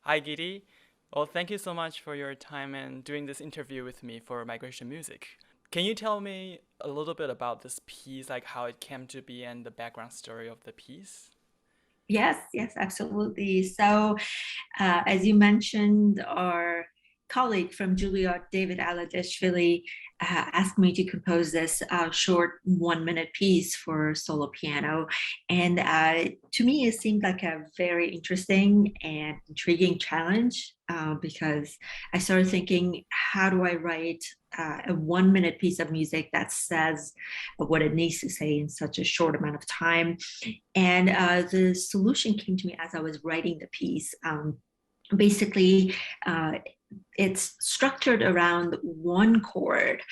Hi, Gity. Well, thank you so much for your time and doing this interview with me for Migration Music. Can you tell me a little bit about this piece, like how it came to be and the background story of the piece? Yes, yes, absolutely. So, as you mentioned, our colleague from Juilliard, David Aladishvili, asked me to compose this short 1 minute piece for solo piano. And to me, it seemed like a very interesting and intriguing challenge because I started thinking, how do I write a 1 minute piece of music that says what it needs to say in such a short amount of time? And the solution came to me as I was writing the piece. Basically, uh, it's structured around one chord,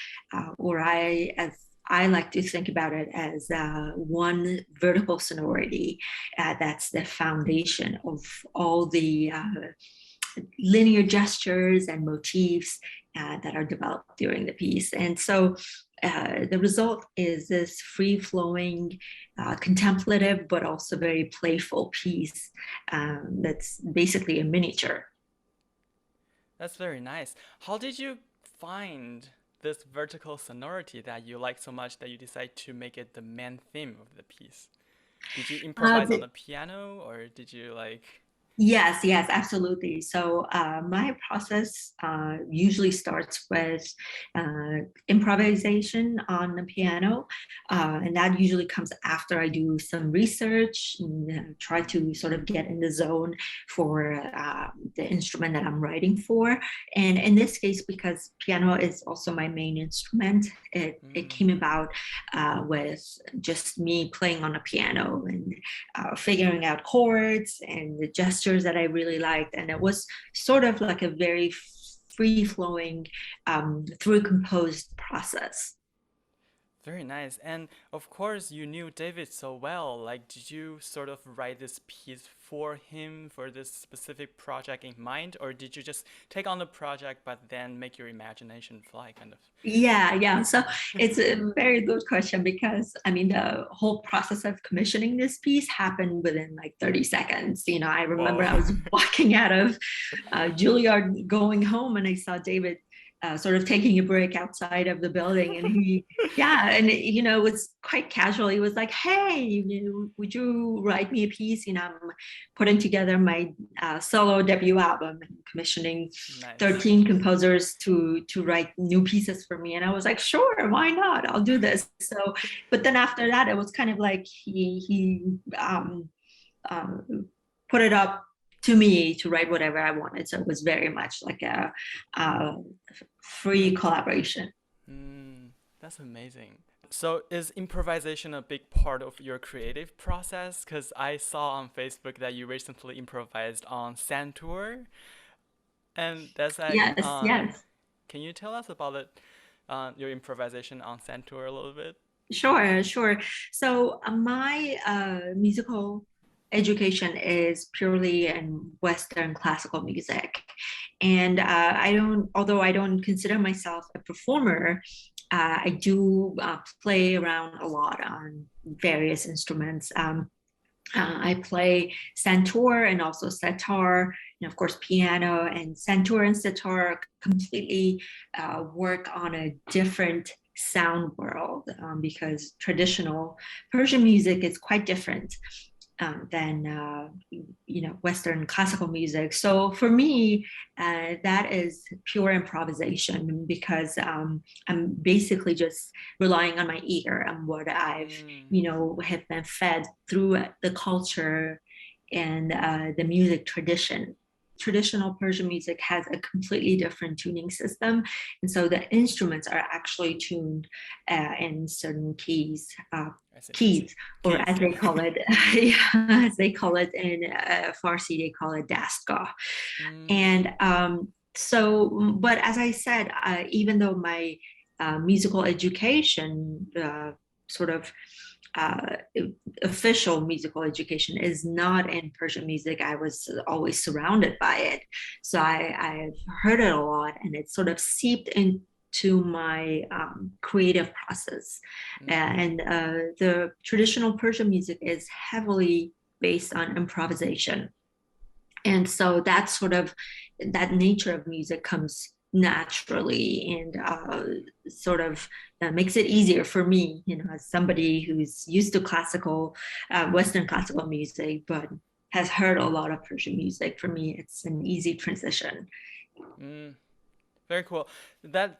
or as I like to think about it as one vertical sonority. That's the foundation of all the linear gestures and motifs that are developed during the piece. And so the result is this free flowing, contemplative, but also very playful piece that's basically a miniature. That's very nice. How did you find this vertical sonority that you like so much that you decide to make it the main theme of the piece? Did you improvise on The, the piano or did you like? Yes, yes, absolutely. So my process usually starts with improvisation on the piano, and that usually comes after I do some research and try to sort of get in the zone for the instrument that I'm writing for. And in this case, because piano is also my main instrument, it Mm, came about with just me playing on a piano and figuring out chords and the gestures that I really liked. And it was sort of like a very free flowing, through composed process. very nice. And of course, you knew David so well. Like, did you sort of write this piece for him for this specific project in mind, or did you just take on the project but then make your imagination fly, kind of? Yeah, yeah. So it's a very good question because I mean, the whole process of commissioning this piece happened within like 30 seconds. I remember Whoa. I was walking out of Juilliard going home and I saw David sort of taking a break outside of the building. And yeah, and it was quite casual. He was like, hey, would you write me a piece? I'm putting together my solo debut album and commissioning Nice. 13 composers to write new pieces for me. And I was like, sure, why not? I'll do this. So, but then after that, it was kind of like he put it up to me to write whatever I wanted. So it was very much like a free collaboration. Mm, that's amazing. So, is improvisation a big part of your creative process? Because I saw on Facebook that you recently improvised on Santour, and that's like, Yes, yes. can you tell us about it, your improvisation on Santour a little bit? Sure, sure. So my musical education is purely in Western classical music, and although I don't consider myself a performer, I do play around a lot on various instruments. I play santur and also sitar, and of course piano. And santur and sitar completely work on a different sound world because traditional Persian music is quite different than Western classical music. So for me, that is pure improvisation because I'm basically just relying on my ear and what I've Mm, have been fed through the culture and the music tradition. traditional Persian music has a completely different tuning system, and so the instruments are actually tuned in certain I see. I see. keys, or Keith, as yeah. they call it, as they call it in Farsi, they call it dastgah. Mm, And but as I said, even though my musical education, sort of uh, official musical education, is not in Persian music, I was always surrounded by it. So I've heard it a lot, and it sort of seeped into my creative process. mm, And the traditional Persian music is heavily based on improvisation, and so that's sort of that nature of music comes naturally, and sort of makes it easier for me, as somebody who's used to classical, Western classical music, but has heard a lot of Persian music. For me, it's an easy transition. mm. Very cool. That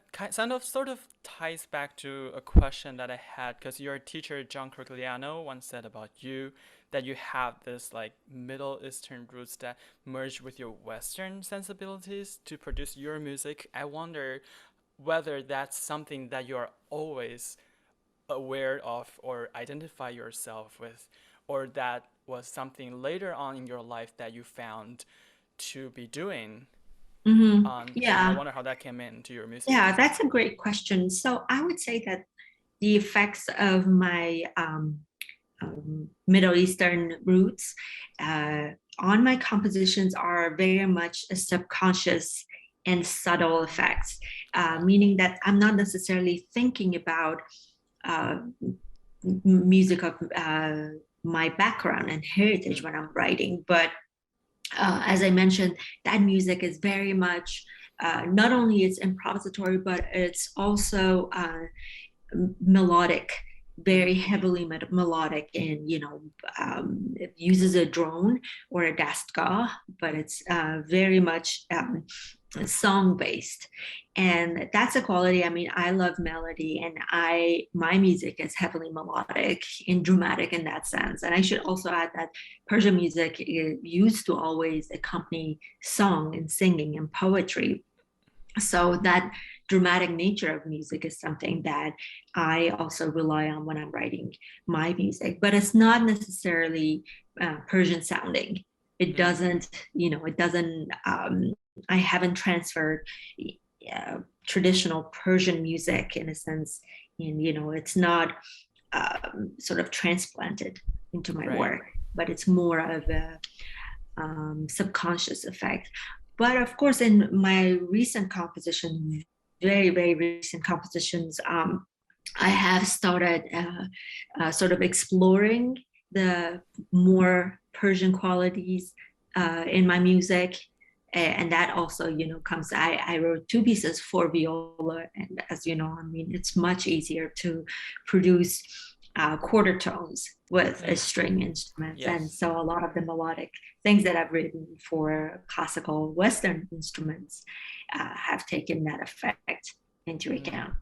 sort of ties back to a question that I had because your teacher John Crigliano once said about you that you have this like Middle Eastern roots that merge with your Western sensibilities to produce your music. I wonder whether that's something that you're always aware of or identify yourself with, or that was something later on in your life that you found to be doing. And I Yeah, wonder how that came into your music. yeah, that's a great question. So I would say that the effects of my Middle Eastern roots uh, on my compositions are very much a subconscious and subtle Mm, effects, wow. meaning that I'm not necessarily thinking about uh, music of my background and heritage Mm, when I'm writing. But as I mentioned, that music is very much not only it's improvisatory, but it's also melodic, very mm, heavily melodic, and it uses a drone or a dastgah, but it's very much song based, and that's a quality. I mean, I love melody, and I my music is heavily melodic and dramatic in that sense. And I should also add that Persian music used to always accompany song and singing and poetry, so that dramatic nature of music is something that I also rely on when I'm writing my music, but it's not necessarily Persian sounding. It mm, doesn't, it doesn't, I haven't transferred uh, traditional Persian music in a sense, and, it's not sort of transplanted into my right. work, but it's more of a subconscious effect. But of course, in my recent composition, very, very recent compositions, I have started sort of exploring the more Persian qualities in my music. And that also, comes. I wrote two pieces for viola, and as you know, I mean, it's much easier to produce quarter tones with a Mm, string instruments, and yes. so a lot of the melodic things that I've written for classical Western instruments have taken that effect into Mm. account.